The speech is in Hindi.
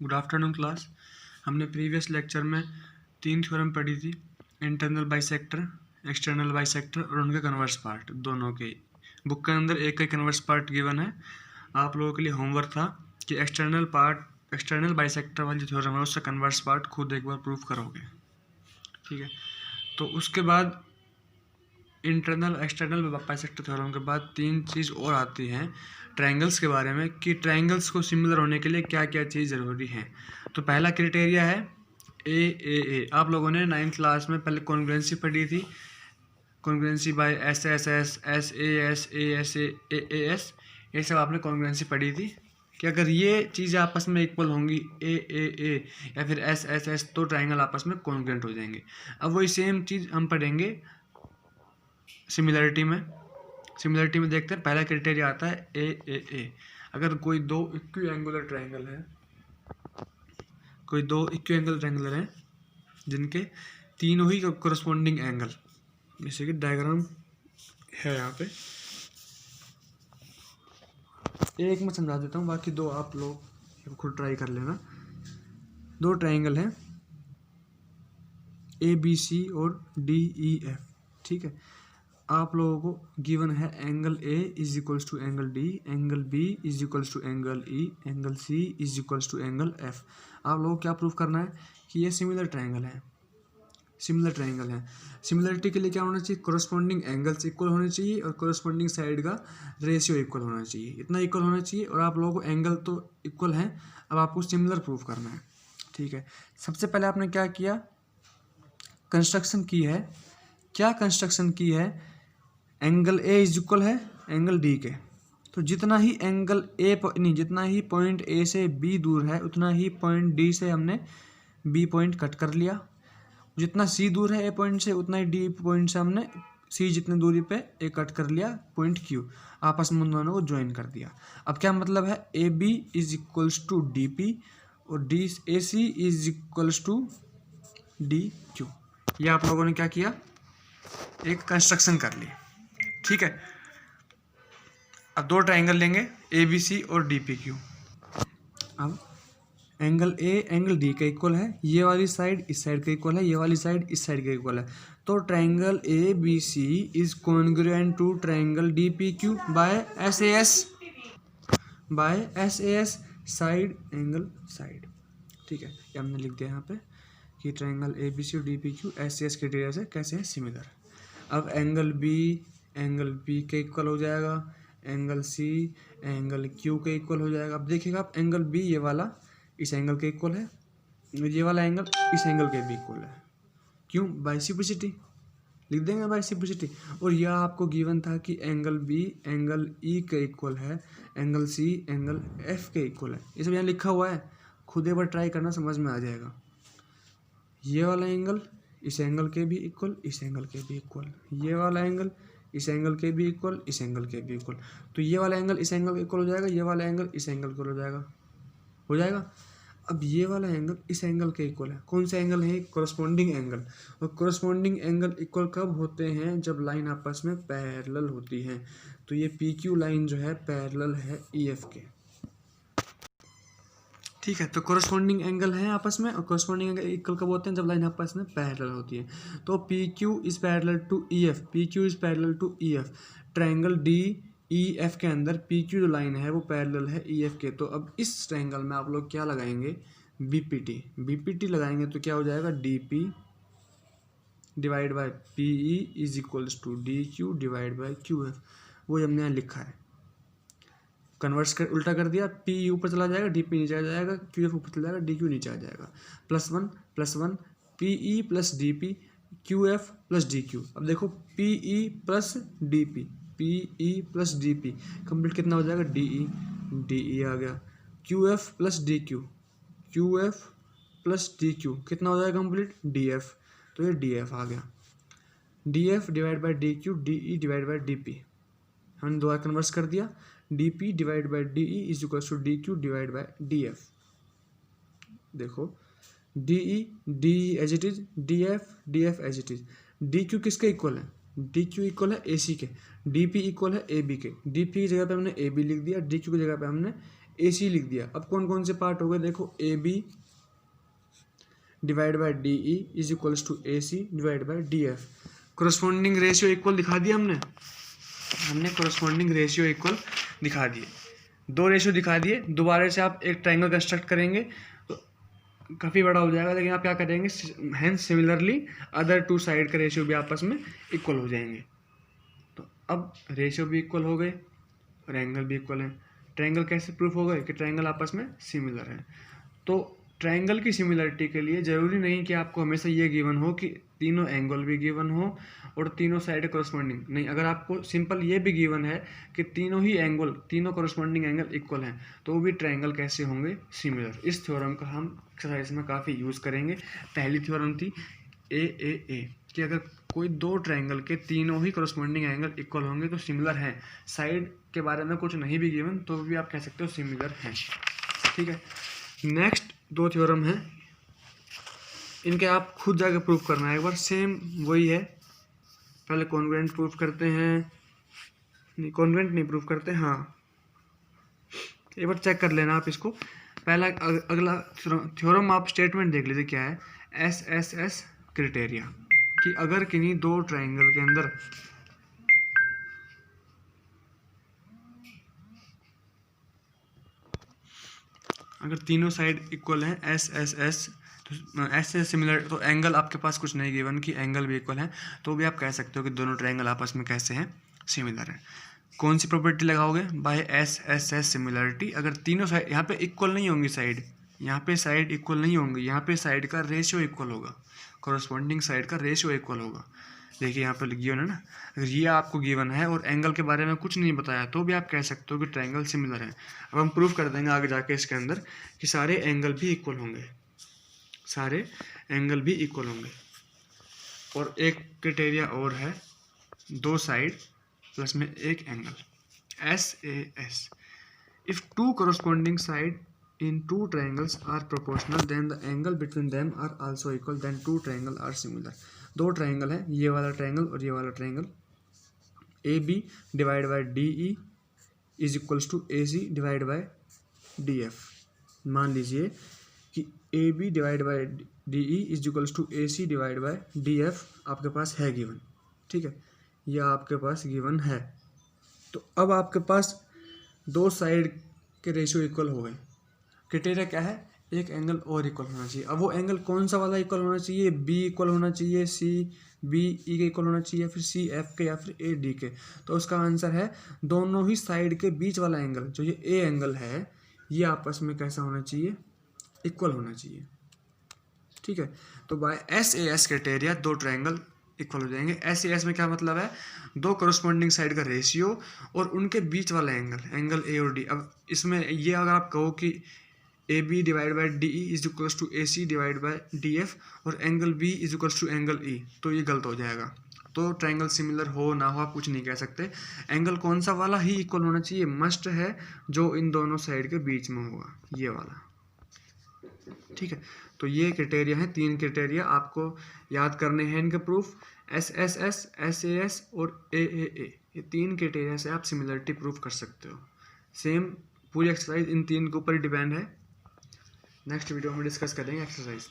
Good afternoon class. हमने प्रीवियस लेक्चर में 3 थ्योरम पढ़ी थी, इंटरनल बाइसेक्टर, एक्सटर्नल बाइसेक्टर और उनके कन्वर्स पार्ट दोनों के। बुक के अंदर एक एक कन्वर्स पार्ट गिवन है। आप लोगों के लिए होमवर्क था कि एक्सटर्नल बाइसेक्टर वाली जो थ्योरम है उससे कन्वर्स पार्ट खुद एक बार प्रूफ करोगे, ठीक है। तो उसके बाद इंटरनल एक्सटर्नल बाइसेक्टर थ्योरम के बाद 3 चीज़ और आती हैं ट्रायंगल्स के बारे में कि ट्रायंगल्स को सिमिलर होने के लिए क्या क्या चीज़ ज़रूरी है। तो पहला क्राइटेरिया है ए। आप लोगों ने 9th क्लास में पहले कॉन्ग्रुएंसी पढ़ी थी, congruency by S S S S A S A S, ये सब आपने कॉन्ग्रुएंसी पढ़ी थी कि अगर ये चीज़ें आपस में इक्वल होंगी ए या फिर एस एस एस तो ट्रायंगल आपस में कॉन्ग्रुएंट हो जाएंगे। अब वही सेम चीज़ हम पढ़ेंगे सिमिलरिटी में देखते हैं। पहला क्राइटेरिया आता है ए। अगर कोई दो इक्विएंगुलर ट्रायंगल हैं जिनके तीनों ही कोरस्पॉन्डिंग एंगल, जैसे कि डायग्राम है यहाँ पे, एक मैं समझा देता हूँ, बाकी दो आप लोग खुद ट्राई कर लेना। दो ट्रायंगल हैं ABC और DEF, ठीक है। आप लोगों को गिवन है angle A is equals to angle D, angle B is equals to angle E, angle C is equals to angle F। आप लोगों को क्या प्रूफ करना है कि ये सिमिलर ट्रायंगल है। सिमिलरिटी के लिए क्या होना चाहिए, कोरस्पॉन्डिंग एंगल्स इक्वल होने चाहिए और कोरस्पॉन्डिंग साइड का रेशियो इक्वल होना चाहिए, इतना इक्वल होना चाहिए। और आप लोगों को एंगल तो इक्वल है, अब आपको सिमिलर प्रूफ करना है, ठीक है। सबसे पहले आपने क्या किया, कंस्ट्रक्शन की है। क्या कंस्ट्रक्शन की है, एंगल A इज इक्वल है एंगल D के, तो जितना ही पॉइंट A से B दूर है उतना ही पॉइंट D से हमने B पॉइंट कट कर लिया। जितना C दूर है A पॉइंट से उतना ही D पॉइंट से हमने C जितने दूरी पे A कट कर लिया पॉइंट Q, आपस में उन दोनों को ज्वाइन कर दिया। अब क्या मतलब है, AB is equals to DP और AC is equals to DQ। ये आप लोगों ने क्या किया, एक कंस्ट्रक्शन कर ली, ठीक है। अब दो ट्रायंगल लेंगे ABC और DPQ। अब एंगल A एंगल D का इक्वल है, ये वाली साइड इस साइड का इक्वल है, ये वाली साइड इस साइड का इक्वल है। तो triangle ABC is congruent to triangle DPQ by SAS side angle side, ठीक है। ये हमने लिख दिया यहाँ पे कि ट्रायंगल ABC और DPQ SAS क्राइटेरिया से कैसे है सिमिलर। अब एंगल B के इक्वल हो जाएगा, एंगल C एंगल Q के इक्वल हो जाएगा। अब देखिएगा आप, एंगल B ये वाला इस एंगल के इक्वल है, ये वाला एंगल इस एंगल के भी इक्वल है। क्यों, बाइसिप्रिसिटी लिख देंगे, बाइसिप्रिसिटी। और यह आपको गिवन था कि एंगल B एंगल E के इक्वल है, एंगल C एंगल F के इक्वल है। ये सब यहाँ लिखा हुआ है, खुद एक बार ट्राई करना, समझ में आ जाएगा। ये वाला एंगल इस एंगल के भी इक्वल, इस एंगल के भी इक्वल, ये वाला एंगल इस एंगल के भी इक्वल, इस एंगल के भी इक्वल। तो ये वाला एंगल इस एंगल के इक्वल हो जाएगा, ये वाला एंगल इस एंगल के हो जाएगा। अब ये वाला एंगल इस एंगल के इक्वल है। कौन सा एंगल है, कोरस्पॉन्डिंग एंगल। और कोरस्पॉन्डिंग एंगल इक्वल कब होते हैं, जब लाइन आपस में पैरेलल होती है। तो ये PQ लाइन जो है पैरेलल है EF के, ठीक है। तो कोरस्पॉन्डिंग एंगल है आपस में, और कोरस्पॉन्डिंग एंगल इक्वल कब होते हैं, जब लाइन आपस में पैरेलल होती है। तो PQ is parallel to EF, triangle DEF के अंदर PQ जो लाइन है वो पैरेलल है EF के। तो अब इस ट्रायंगल में आप लोग क्या लगाएंगे, BPT लगाएंगे। तो क्या हो जाएगा, DP divide by PE is equals to DQ divide by QF। वो हमने यहाँ लिखा है, कन्वर्स कर उल्टा कर दिया, PE ऊपर चला जाएगा, DP नीचे आ जाएगा, QF ऊपर चला जाएगा, DQ नीचे आ जाएगा। +1 PE plus DP QF plus DQ। अब देखो PE प्लस DP कंप्लीट कितना हो जाएगा, DE आ गया। QF प्लस DQ कितना हो जाएगा कंप्लीट, DF। तो ये DF आ गया, DF divide by DQ, DE divide by DP। हमने दोबारा कन्वर्स कर दिया, DP divide by DE is equal to DQ divide by DF। देखो DE as it is, DF as it is. DQ किसके इक्वल है, DQ इक्वल है AC के, DP इक्वल है AB के। DP की जगह पे हमने AB लिख दिया, DQ की जगह पे हमने ए सी लिख दिया। अब कौन कौन से पार्ट हो गए देखो, A B divide by D E is equals to A C divide by D F. Corresponding ratio equal दिखा दिया हमने कोरस्पॉन्डिंग रेशियो इक्वल दिखा दिए, दो रेशियो दिखा दिए। दोबारा से आप एक ट्रायंगल कंस्ट्रक्ट करेंगे तो काफ़ी बड़ा हो जाएगा, लेकिन आप क्या करेंगे, hence similarly other two side का रेशियो भी आपस में इक्वल हो जाएंगे। तो अब रेशियो भी इक्वल हो गए और एंगल भी इक्वल है। ट्रायंगल कैसे प्रूफ हो गए कि ट्रायंगल आपस में सिमिलर है। तो ट्रायंगल की सिमिलरिटी के लिए ज़रूरी नहीं कि आपको हमेशा ये गिवन हो कि तीनों एंगल भी गिवन हो और तीनों साइड कॉरस्पॉन्डिंग नहीं। अगर आपको सिंपल ये भी गिवन है कि तीनों ही एंगल, तीनों कॉरस्पॉन्डिंग एंगल इक्वल हैं, तो वो भी ट्रायंगल कैसे होंगे, सिमिलर। इस थ्योरम का हम एक्सरसाइज में काफ़ी यूज़ करेंगे। पहली थ्योरम थी ए कि अगर कोई दो ट्रायंगल के तीनों ही कॉरस्पॉन्डिंग एंगल इक्वल होंगे तो सिमिलर हैं। साइड के बारे में कुछ नहीं भी गिवन तो भी आप कह सकते हो सिमिलर हैं। ठीक है, नेक्स्ट दो थ्योरम है, इनके आप खुद जाके प्रूफ करना है एक बार। सेम वही है, पहले कॉन्ग्रुएंट प्रूफ करते हैं, नहीं कॉन्ग्रुएंट नहीं प्रूफ करते, हाँ एक बार चेक कर लेना आप इसको। पहला अगला थ्योरम आप स्टेटमेंट देख लीजिए क्या है, एस क्राइटेरिया, कि अगर किन्हीं दो ट्रायंगल के अंदर अगर तीनों साइड इक्वल हैं एस तो एस से सिमिलर, तो एंगल आपके पास कुछ नहीं गिवन कि एंगल भी इक्वल है, तो भी आप कह सकते हो कि दोनों ट्रायंगल आपस में कैसे हैं, सिमिलर है। कौन सी प्रॉपर्टी लगाओगे, बाय एस सिमिलरिटी। अगर तीनों साइड यहाँ पे इक्वल नहीं होंगी, साइड यहाँ पे साइड इक्वल नहीं होंगी, यहाँ पे साइड का रेशियो इक्वल होगा, कॉरस्पॉन्डिंग साइड का रेशियो इक्वल होगा। देखिए यहाँ पे गिवन है ना, अगर ये आपको गिवन है और एंगल के बारे में कुछ नहीं बताया तो भी आप कह सकते हो कि ट्रायंगल सिमिलर है। अब हम प्रूफ कर देंगे आगे जाके इसके अंदर कि सारे एंगल भी इक्वल होंगे, सारे एंगल भी इक्वल होंगे। और एक क्राइटेरिया और है, दो साइड प्लस में एक angle, SAS। If two corresponding side in two triangles are proportional then the angle between them are also equal, then two triangle are similar। दो ट्रायंगल है, ये वाला ट्रायंगल और ये वाला triangle, AB divide by DE is equals to AC divide by DF। मान लीजिए कि AB divide by DE is equals to AC divide by DF आपके पास है गिवन, ठीक है, यह आपके पास गिवन है। तो अब आपके पास दो साइड के रेशियो इक्वल हो गए। क्राइटेरिया क्या है, एक एंगल और इक्वल होना चाहिए। अब वो एंगल कौन सा वाला इक्वल होना चाहिए, बी इक्वल होना चाहिए, सी बी ई के इक्वल होना चाहिए, या फिर सी एफ के, या फिर ए डी के। तो उसका आंसर है दोनों ही साइड के बीच वाला एंगल, जो ये ए एंगल है, ये आपस में कैसा होना चाहिए, इक्वल होना चाहिए। ठीक है, तो बाय SAS क्राइटेरिया दो ट्रायंगल इक्वल हो जाएंगे। SAS में क्या मतलब है, दो करस्पॉन्डिंग साइड का रेशियो और उनके बीच वाला एंगल ए और डी। अब इसमें ये अगर आप कहो कि AB divide by DE is equals to AC divide by DF और angle B is equals to angle E, तो ये गलत हो जाएगा। तो ट्रायंगल सिमिलर हो ना हो आप कुछ नहीं कह सकते, एंगल कौन सा वाला ही इक्वल होना चाहिए, मस्ट है जो इन दोनों साइड के बीच में होगा, ये वाला। ठीक है, तो ये क्राइटेरिया है, तीन क्राइटेरिया आपको याद करने हैं इनके प्रूफ, SSS SAS और AAA। ये तीन क्राइटेरिया से आप सिमिलरिटी प्रूफ कर सकते हो। सेम पूरी एक्सरसाइज इन तीन के ऊपर डिपेंड है। नेक्स्ट वीडियो में डिस्कस करेंगे एक्सरसाइज।